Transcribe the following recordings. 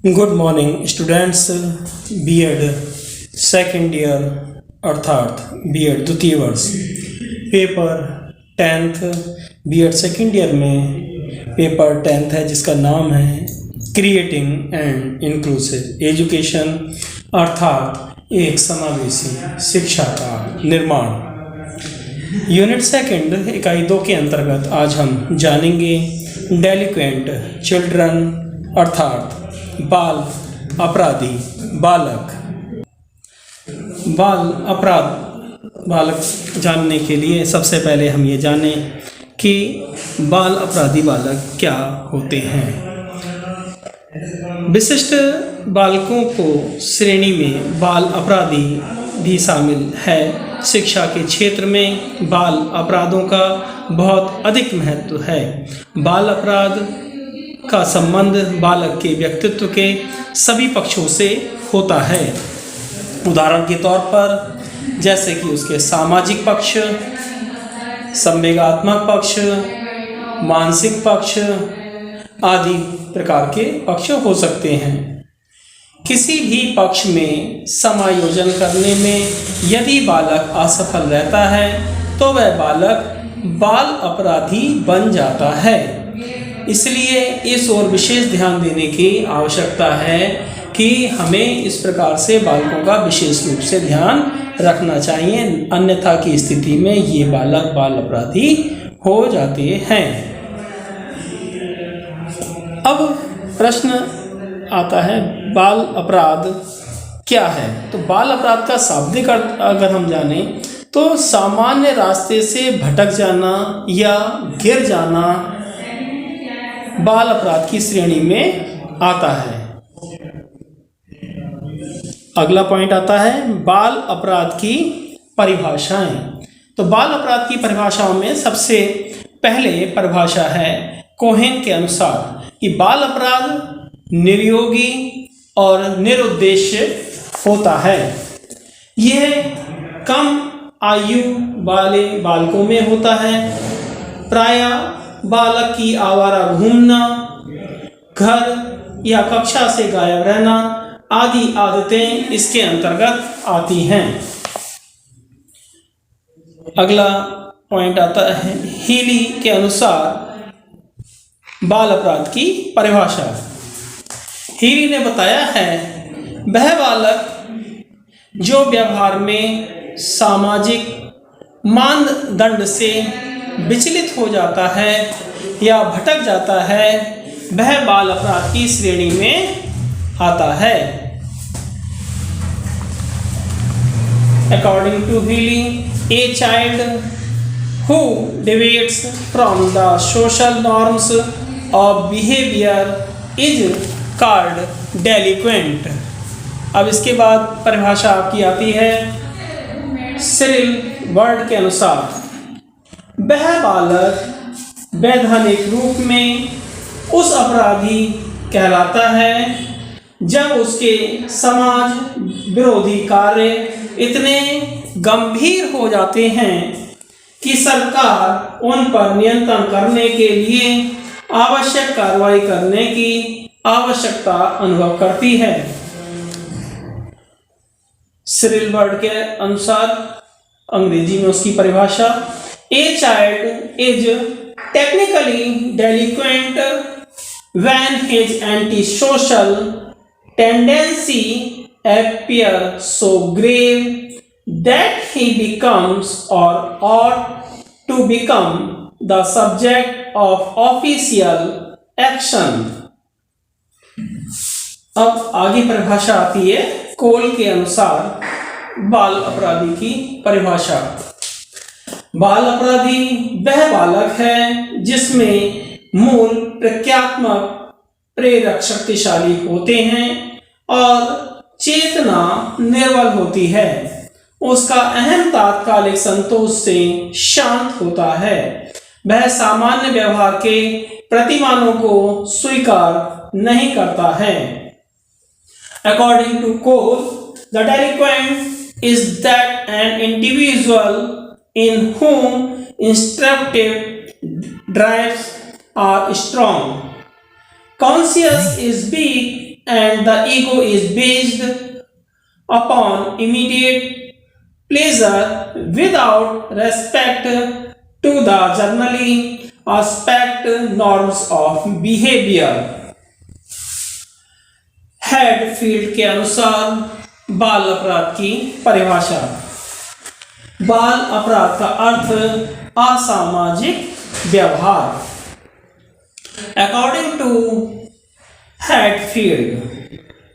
Good morning students. BEd second year अर्थात BEd द्वितीय वर्ष paper 10th BEd second year में पेपर 10th है जिसका नाम है क्रिएटिंग एंड इंक्लूसिव एजुकेशन अर्थात एक समावेशी शिक्षा का निर्माण। यूनिट सेकंड इकाई 2 के अंतर्गत आज हम जानेंगे डेलिक्वेंट चिल्ड्रन अर्थात बाल अपराधी बालक। बाल अपराध बालक जानने के लिए सबसे पहले हम ये जानें कि बाल अपराधी बालक क्या होते हैं। विशिष्ट बालकों को श्रेणी में बाल अपराधी भी शामिल है। शिक्षा के क्षेत्र में बाल अपराधों का बहुत अधिक महत्व है। बाल अपराध का संबंध बालक के व्यक्तित्व के सभी पक्षों से होता है। उदाहरण के तौर पर जैसे कि उसके सामाजिक पक्ष, संवेगात्मक पक्ष, मानसिक पक्ष आदि प्रकार के पक्ष हो सकते हैं। किसी भी पक्ष में समायोजन करने में यदि बालक असफल रहता है तो वह बालक बाल अपराधी बन जाता है। इसलिए इस ओर विशेष ध्यान देने की आवश्यकता है कि हमें इस प्रकार से बालकों का विशेष रूप से ध्यान रखना चाहिए, अन्यथा की स्थिति में ये बालक बाल अपराधी हो जाते हैं। अब प्रश्न आता है बाल अपराध क्या है। तो बाल अपराध का शाब्दिक अर्थ अगर हम जाने तो सामान्य रास्ते से भटक जाना या गिर जाना बाल अपराध की श्रेणी में आता है। अगला पॉइंट आता है बाल अपराध की परिभाषाएं। तो बाल अपराध की परिभाषाओं में सबसे पहले परिभाषा है कोहेन के अनुसार कि बाल अपराध निर्योगी और निरुद्देश्य होता है। यह कम आयु वाले बालकों में होता है। प्रायः बालक की आवारा घूमना, घर या कक्षा से गायब रहना आदि आदतें इसके अंतर्गत आती हैं। अगला पॉइंट आता है हीली के अनुसार बाल अपराध की परिभाषा। हीली ने बताया है वह बालक जो व्यवहार में सामाजिक मानदंड से विचलित हो जाता है या भटक जाता है वह बाल अपराध की श्रेणी में आता है। According to Healy, a child who deviates from the social norms of behavior is called delinquent। अब इसके बाद परिभाषा आपकी आती है सिरिल वर्ड के अनुसार वह बालक वैधानिक रूप में उस अपराधी कहलाता है जब उसके समाज विरोधी कार्य इतने गंभीर हो जाते हैं कि सरकार उन पर नियंत्रण करने के लिए आवश्यक कार्रवाई करने की आवश्यकता अनुभव करती है। सिरिल वर्ड के अनुसार अंग्रेजी में उसकी परिभाषा A child is technically delinquent when his antisocial tendency appears so grave that he becomes or ought to become the subject of official action। अब आगे परिभाषा आती है कोल के अनुसार बाल अपराधी की परिभाषा। बाल अपराधी वह बालक है जिसमें मूल प्रज्ञात्मक प्रेरक शक्तिशाली होते हैं और चेतना निर्बल होती है। उसका अहम तात्कालिक संतोष से शांत होता है। वह सामान्य व्यवहार के प्रतिमानों को स्वीकार नहीं करता है। According to Cole, the delinquent is that an individual in whom instinctive drives are strong, conscience is weak and the ego is based upon immediate pleasure without respect to the generally aspect norms of behavior. Hadfield के अनुसार बाल अपराध की परिभाषा। बाल अपराध का अर्थ असामाजिक व्यवहार। According to Hatfield,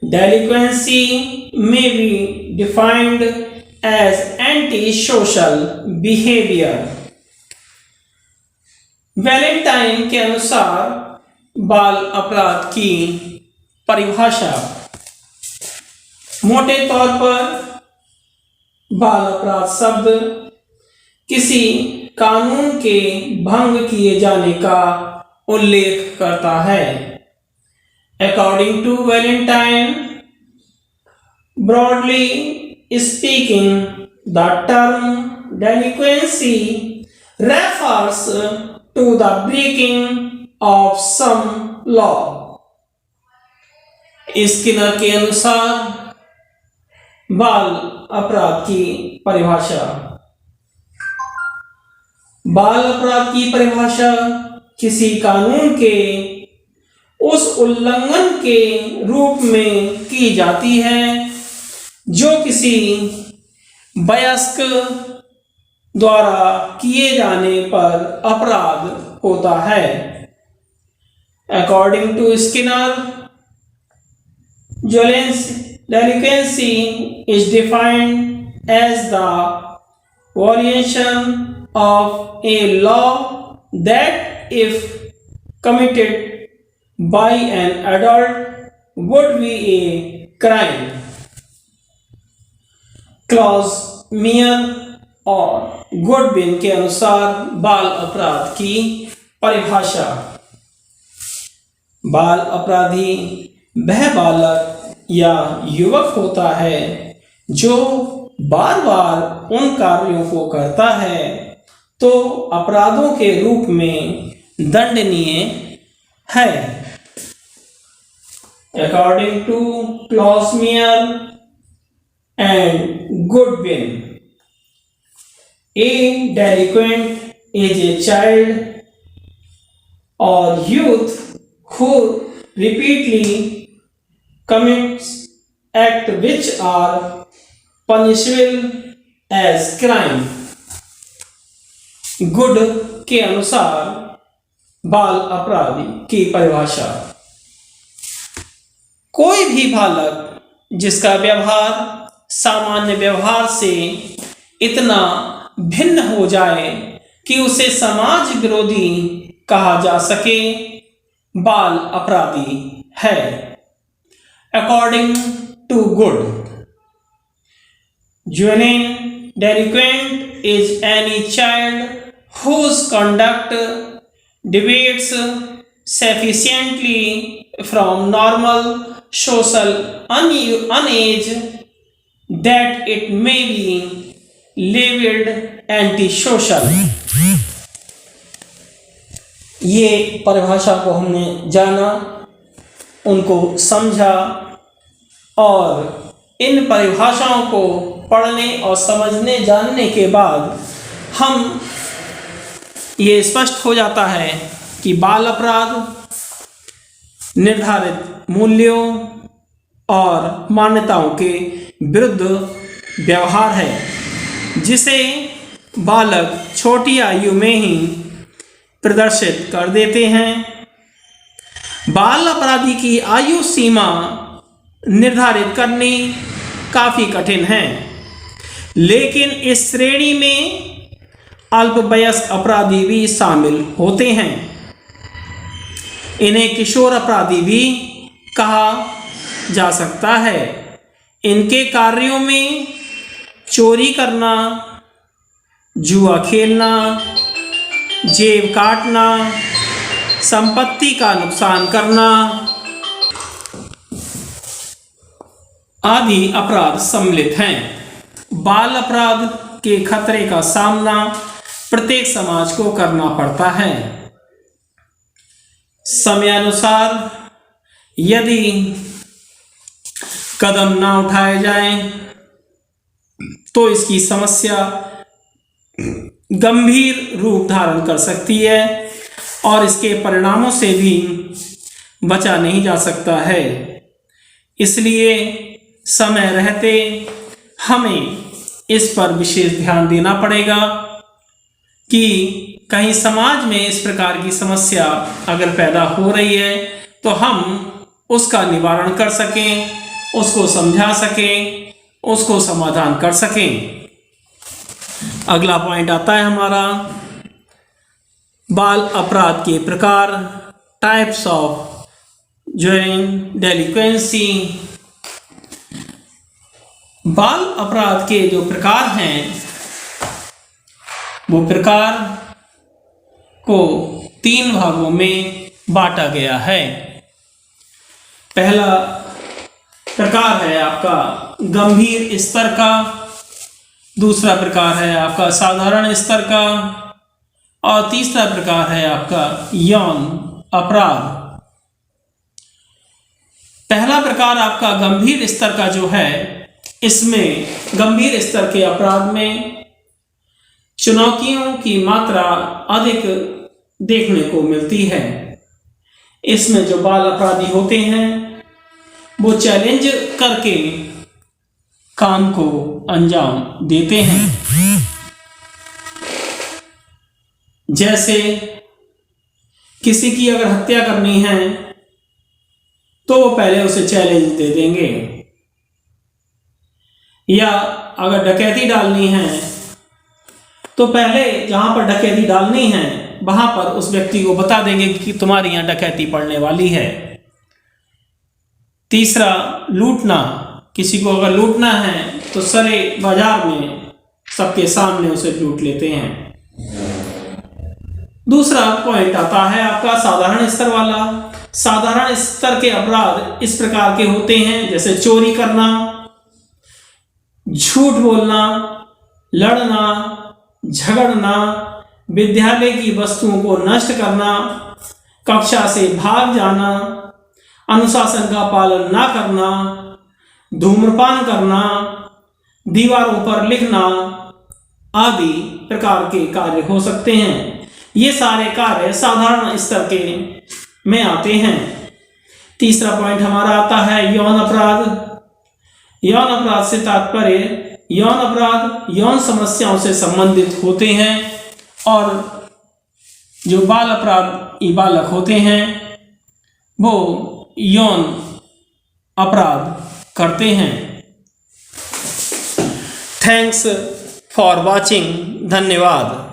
delinquency may be defined as antisocial behavior. Valentine के अनुसार बाल अपराध की परिभाषा। मोटे तौर पर बाल अपराध शब्द किसी कानून के भंग किए जाने का उल्लेख करता है। According to Valentine, broadly speaking, the term delinquency refers to the breaking of some law. Skinner के अनुसार बाल अपराध की परिभाषा। बाल अपराध की परिभाषा किसी कानून के उस उल्लंघन के रूप में की जाती है जो किसी वयस्क द्वारा किए जाने पर अपराध होता है। According to Skinner, delinquency is defined as the violation of a law that, if committed by an adult, would be a crime. Clause मियर और गुडविन के अनुसार बाल अपराध की परिभाषा। बाल अपराधी वह बालक या युवक होता है जो बार बार उन कार्यों को करता है तो अपराधों के रूप में दंडनीय है। According to Clausmeyer and Goodwin, a delinquent is a child or youth who repeatedly commits acts which are punishable as crime. Good के अनुसार बाल अपराधी की परिभाषा। कोई भी बालक जिसका व्यवहार सामान्य व्यवहार से इतना भिन्न हो जाए कि उसे समाज विरोधी कहा जा सके, बाल अपराधी है। According to Good, juvenile delinquent is any child whose conduct deviates sufficiently from normal social age that it may be labeled antisocial. ये परिभाषा को हमने जाना, उनको समझा और इन परिभाषाओं को पढ़ने और समझने जानने के बाद हम ये स्पष्ट हो जाता है कि बाल अपराध निर्धारित मूल्यों और मान्यताओं के विरुद्ध व्यवहार है जिसे बालक छोटी आयु में ही प्रदर्शित कर देते हैं। बाल अपराधी की आयु सीमा निर्धारित करनी काफ़ी कठिन है, लेकिन इस श्रेणी में अल्पवयस्क अपराधी भी शामिल होते हैं। इन्हें किशोर अपराधी भी कहा जा सकता है। इनके कार्यों में चोरी करना, जुआ खेलना, जेब काटना, संपत्ति का नुकसान करना आदि अपराध सम्मिलित हैं। बाल अपराध के खतरे का सामना प्रत्येक समाज को करना पड़ता है। समयानुसार यदि कदम ना उठाए जाएं तो इसकी समस्या गंभीर रूप धारण कर सकती है और इसके परिणामों से भी बचा नहीं जा सकता है। इसलिए समय रहते हमें इस पर विशेष ध्यान देना पड़ेगा कि कहीं समाज में इस प्रकार की समस्या अगर पैदा हो रही है तो हम उसका निवारण कर सकें, उसको समझा सकें, उसको समाधान कर सकें। अगला पॉइंट आता है हमारा बाल अपराध के प्रकार, टाइप्स ऑफ जुवेनाइल डेलिक्वेंसी। बाल अपराध के जो प्रकार हैं वो प्रकार को 3 भागों में बांटा गया है। पहला प्रकार है आपका गंभीर स्तर का, दूसरा प्रकार है आपका साधारण स्तर का और तीसरा प्रकार है आपका यौन अपराध। पहला प्रकार आपका गंभीर स्तर का जो है, इसमें गंभीर स्तर के अपराध में चुनौतियों की मात्रा अधिक देखने को मिलती है। इसमें जो बाल अपराधी होते हैं वो चैलेंज करके काम को अंजाम देते हैं। जैसे किसी की अगर हत्या करनी है तो वो पहले उसे चैलेंज दे देंगे, या अगर डकैती डालनी है तो पहले जहां पर डकैती डालनी है वहां पर उस व्यक्ति को बता देंगे कि तुम्हारे यहां डकैती पड़ने वाली है। तीसरा, लूटना, किसी को अगर लूटना है तो सरे बाजार में सबके सामने उसे लूट लेते हैं। दूसरा पॉइंट आता है आपका साधारण स्तर वाला। साधारण स्तर के अपराध इस प्रकार के होते हैं जैसे चोरी करना, झूठ बोलना, लड़ना, झगड़ना, विद्यालय की वस्तुओं को नष्ट करना, कक्षा से भाग जाना, अनुशासन का पालन ना करना, धूम्रपान करना, दीवारों पर लिखना आदि प्रकार के कार्य हो सकते हैं। ये सारे कार्य साधारण स्तर के में आते हैं। तीसरा पॉइंट हमारा आता है यौन अपराध। यौन अपराध से तात्पर्य यौन अपराध यौन समस्याओं से संबंधित होते हैं और जो बाल अपराध बालक होते हैं वो यौन अपराध करते हैं। Thanks for watching. धन्यवाद।